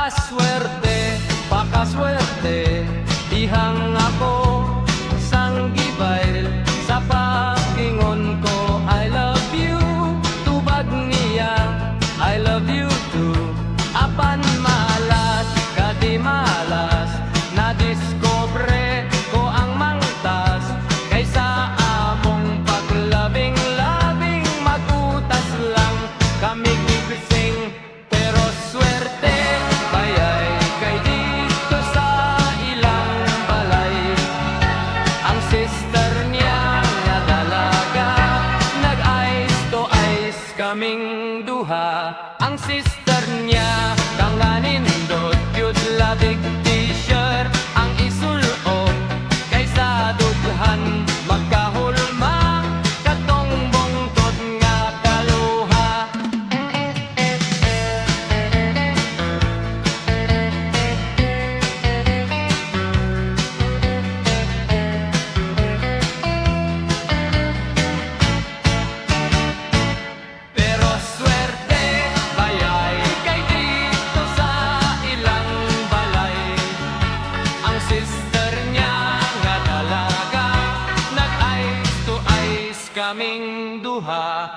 Pakaswerte, pakaswerte, dihang ako sang gibay sa pag-ingon ko. I love you, tubag niya, I love you too. Apan malas, kadi malas, na-discover ko ang mangtas. Kaysa among paglabing-labing, magutas lang kami gigising. Pero swerte bayay kay dito sa ilang balay, ang sister niya nga dalaga, nag-ice to ice kaming duha. Ang sister niya kanganindot yun labig t-shirt ang isulot, kaysa dughan magkahulma katong bungtod nga kaluha. Pero swerte bayay kay dito sa ilang balay, ang sister niya nga dalaga, nag-ice to ice kaming duha.